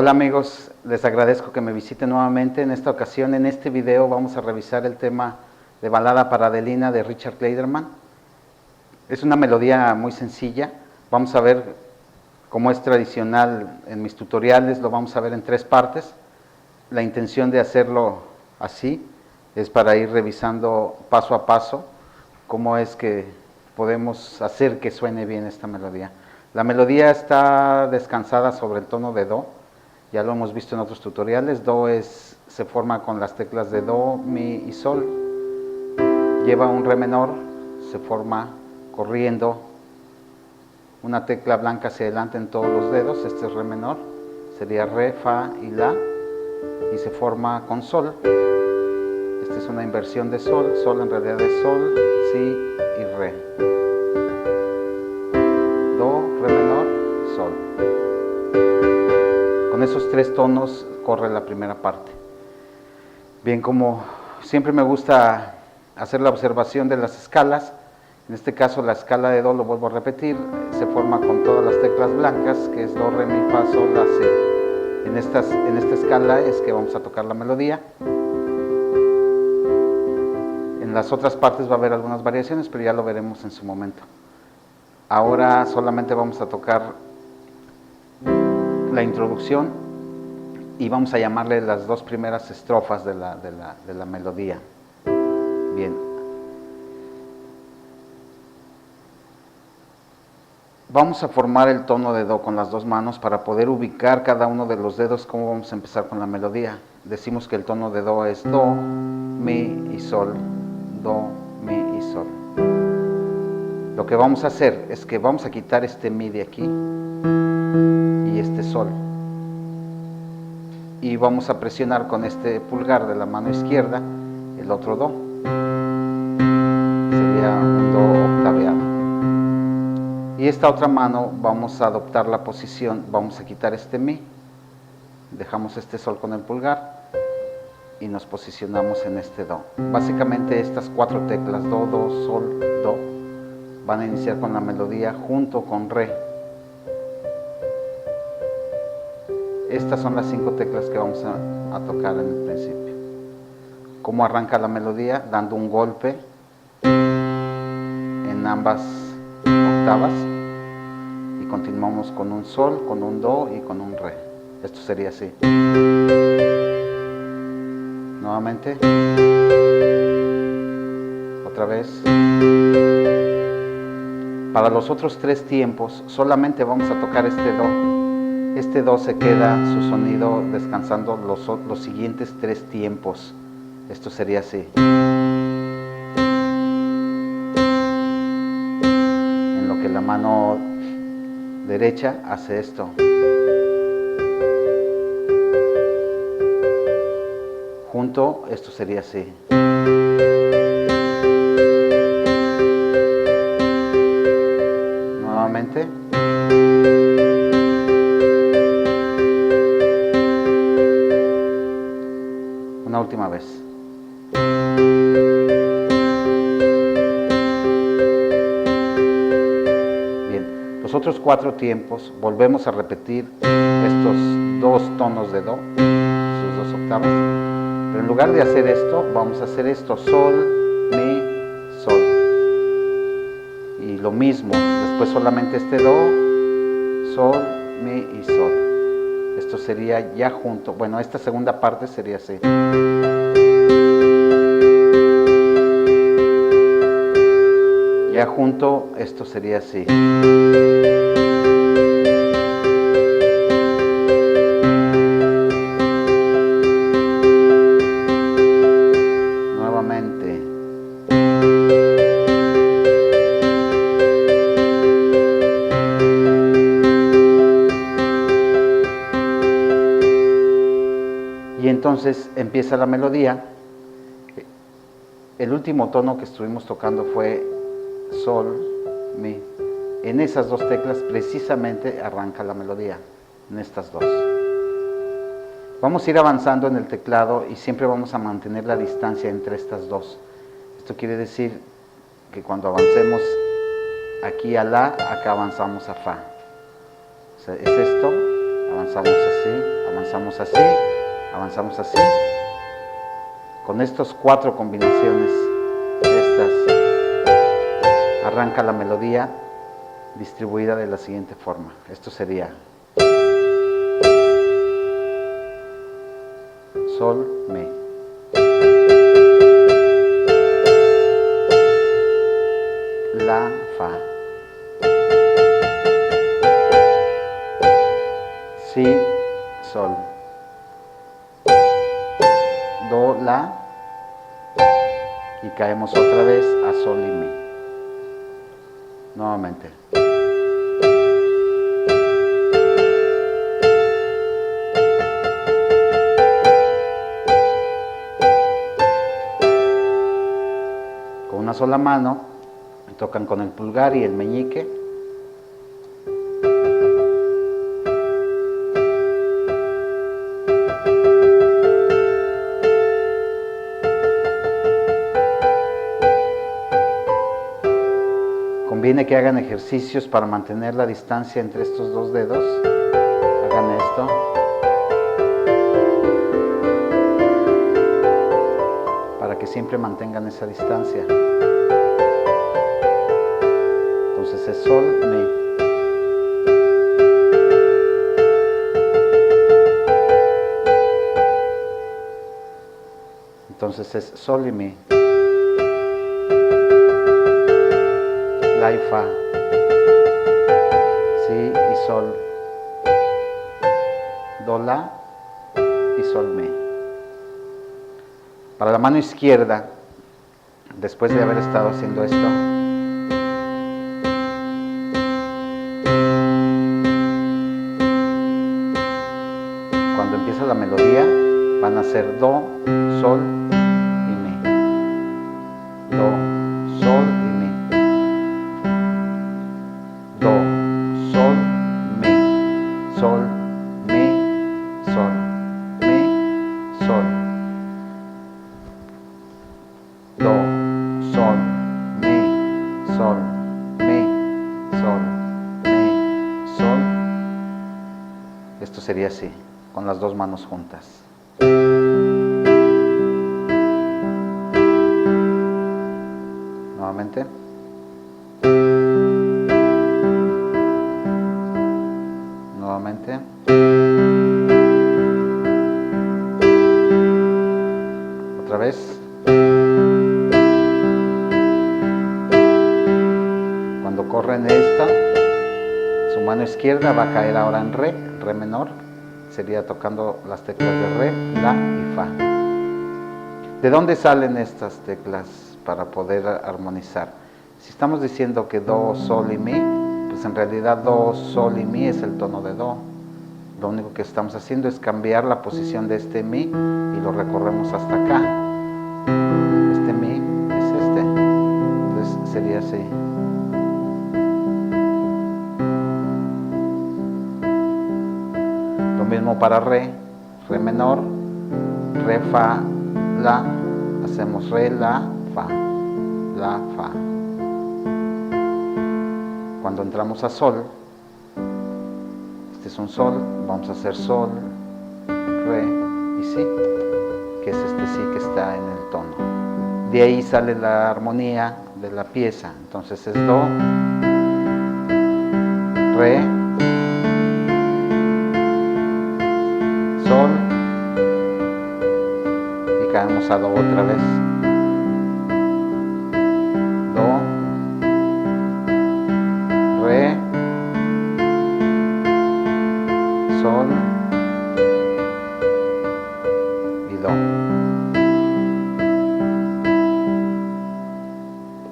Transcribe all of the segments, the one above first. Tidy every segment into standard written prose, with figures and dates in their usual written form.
Hola amigos, les agradezco que me visiten nuevamente. En esta ocasión, en este video, vamos a revisar el tema de Balada para Adelina de Richard Clayderman. Es una melodía muy sencilla. Vamos a ver, como es tradicional en mis tutoriales, lo vamos a ver en 3 partes. La intención de hacerlo así es para ir revisando paso a paso cómo es que podemos hacer que suene bien esta melodía. La melodía está descansada sobre el tono de Do. Ya lo hemos visto en otros tutoriales. Do se forma con las teclas de Do, Mi y Sol. Lleva un Re menor, se forma corriendo una tecla blanca hacia adelante en todos los dedos. Este es Re menor, sería Re, Fa y La, y se forma con Sol. Esta es una inversión de Sol. Sol en realidad es Sol, Si y Re. Do, Re menor, Sol. Con esos 3 tonos corre la primera parte. Bien, como siempre me gusta hacer la observación de las escalas, en este caso la escala de Do, lo vuelvo a repetir, se forma con todas las teclas blancas, que es Do, Re, Mi, Fa, Sol, La, Si. En esta escala es que vamos a tocar la melodía. En las otras partes va a haber algunas variaciones, pero ya lo veremos en su momento. Ahora solamente vamos a tocar la introducción y vamos a llamarle las 2 primeras estrofas de la melodía. Bien. Vamos a formar el tono de Do con las 2 manos para poder ubicar cada uno de los dedos cómo vamos a empezar con la melodía. Decimos que el tono de Do es Do, Mi y Sol, Do, Mi y Sol. Lo que vamos a hacer es que vamos a quitar este Mi de aquí y este Sol, y vamos a presionar con este pulgar de la mano izquierda el otro Do. Sería un Do octaveado. Y esta otra mano vamos a adoptar la posición, vamos a quitar este Mi, dejamos este Sol con el pulgar y nos posicionamos en este Do. Básicamente estas 4 teclas, Do, Do, Sol, Do, van a iniciar con la melodía junto con Re. Estas son las 5 teclas que vamos a tocar en el principio. ¿Cómo arranca la melodía? Dando un golpe en ambas octavas y continuamos con un Sol, con un Do y con un Re. Esto sería así. Nuevamente. Otra vez. Para los otros 3 tiempos solamente vamos a tocar este Do. Este Do se queda su sonido descansando los siguientes 3 tiempos. Esto sería así. En lo que la mano derecha hace esto. Junto, esto sería así. Nuevamente. Una última vez. Bien, los otros 4 tiempos volvemos a repetir estos 2 tonos de Do, sus 2 octavas, pero en lugar de hacer esto, vamos a hacer esto: Sol, Mi, Sol. Y lo mismo, después solamente este Do, Sol, Mi y Sol. Esto sería ya junto, bueno, esta segunda parte sería así. Ya junto, esto sería así. Nuevamente. Y entonces empieza la melodía. El último tono que estuvimos tocando fue Sol, Mi. En esas 2 teclas precisamente arranca la melodía, en estas 2. Vamos a ir avanzando en el teclado y siempre vamos a mantener la distancia entre estas 2. Esto quiere decir que cuando avancemos aquí a La, acá avanzamos a Fa. O sea, es esto, avanzamos así, avanzamos así. Con estas 4 combinaciones, arranca la melodía distribuida de la siguiente forma. Esto sería sol, mi, la, fa, si, sol, do, la, y caemos otra vez a sol y mi. Nuevamente. Con una sola mano tocan con el pulgar y el meñique. Conviene que hagan ejercicios para mantener la distancia entre estos 2 dedos. Hagan esto. Para que siempre mantengan esa distancia. Entonces es sol, mi. Entonces es sol y mi. La y fa, si y sol, do, la y sol, mi. Para la mano izquierda, después de haber estado haciendo esto, cuando empieza la melodía, van a ser do, sol y mi. Do, sol y mi. Do, sol, mi, sol, mi, sol, mi, sol. Do, sol, mi, sol, mi, sol, mi, sol. Esto sería así, con las 2 manos juntas. Nuevamente. Nuevamente. Otra vez. Cuando corren esta, su mano izquierda va a caer ahora en re menor. Sería tocando las teclas de re, la y fa. ¿De dónde salen estas teclas para poder armonizar? Si estamos diciendo que do, sol y mi, pues en realidad do, sol y mi es el tono de do. Lo único que estamos haciendo es cambiar la posición de este mi y lo recorremos hasta acá. Este mi es este. Entonces sería así. Lo mismo para re menor, re, fa, la, hacemos re, la, fa, fa. Cuando entramos a sol, este es un sol, vamos a hacer sol, re y si, que es este si que está en el tono. De ahí sale la armonía de la pieza, entonces es do, re, sol, y caemos a do otra vez. Do, re, sol y do.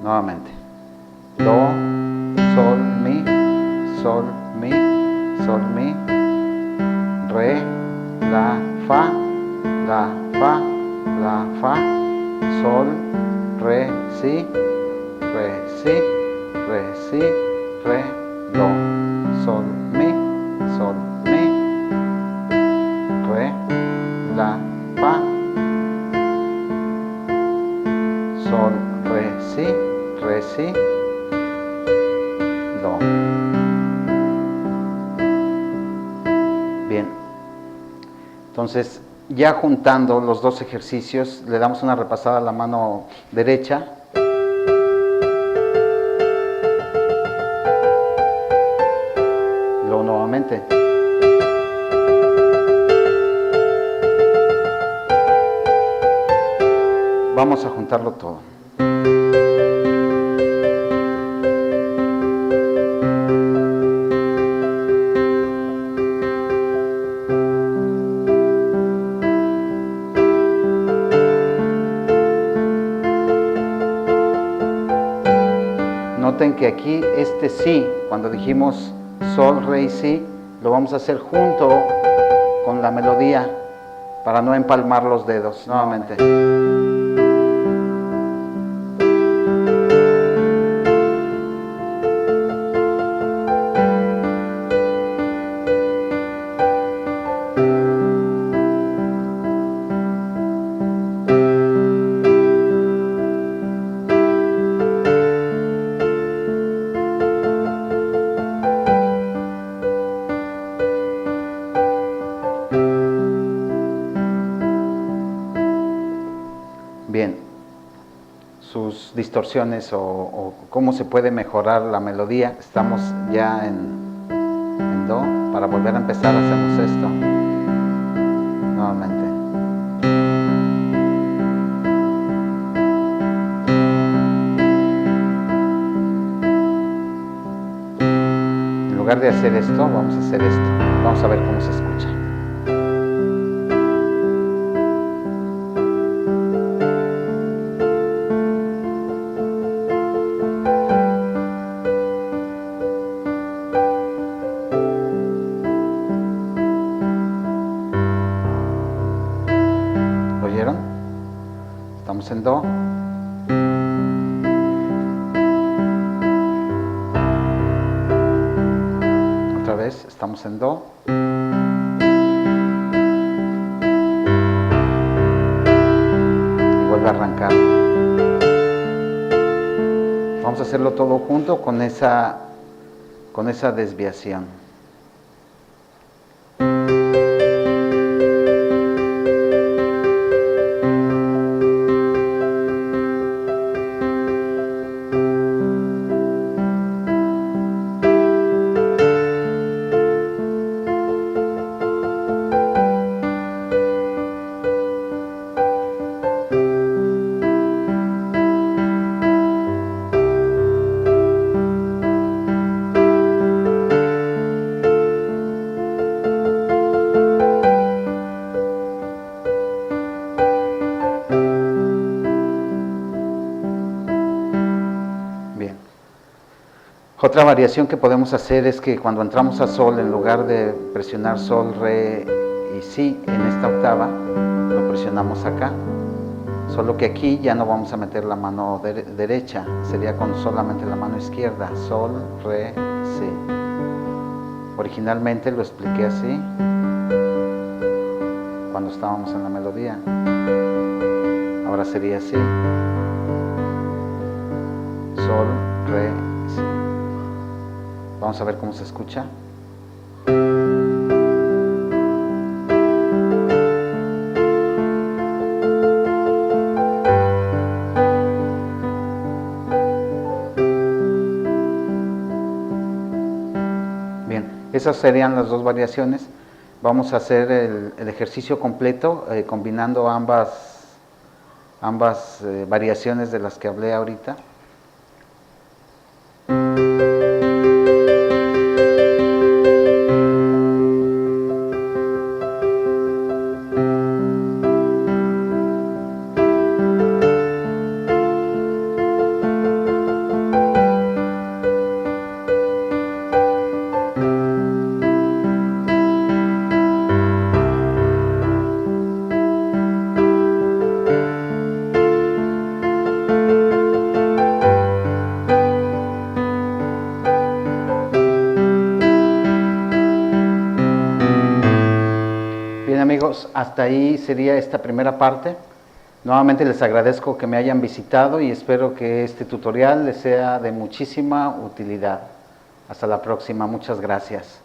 Nuevamente. Do, sol, mi, sol, mi, sol, mi, re, la, fa, la, fa, la, fa, sol, re, si, re, si, re, si, re, do, sol, mi, re, la, fa, sol, re, si, do. Bien. Entonces, ya juntando los dos ejercicios, le damos una repasada a la mano derecha. Luego nuevamente. Vamos a juntarlo todo. Noten que aquí este sí, cuando dijimos sol, re y si, lo vamos a hacer junto con la melodía para no empalmar los dedos. Nuevamente. Bien, sus distorsiones o cómo se puede mejorar la melodía. Estamos ya en do. Para volver a empezar hacemos esto nuevamente. En lugar de hacer esto, vamos a hacer esto. Vamos a ver cómo se escucha. Estamos en do. Otra vez, estamos en do. Y vuelve a arrancar. Vamos a hacerlo todo junto con esa desviación. Otra variación que podemos hacer es que cuando entramos a sol, en lugar de presionar sol, re y si en esta octava, lo presionamos acá. Solo que aquí ya no vamos a meter la mano derecha, sería con solamente la mano izquierda, sol, re, si. Originalmente lo expliqué así, cuando estábamos en la melodía. Ahora sería así, sol, re, si. Vamos a ver cómo se escucha. Bien, esas serían las dos variaciones. Vamos a hacer el ejercicio completo combinando ambas variaciones de las que hablé ahorita. Amigos, hasta ahí sería esta primera parte. Nuevamente les agradezco que me hayan visitado y espero que este tutorial les sea de muchísima utilidad. Hasta la próxima, muchas gracias.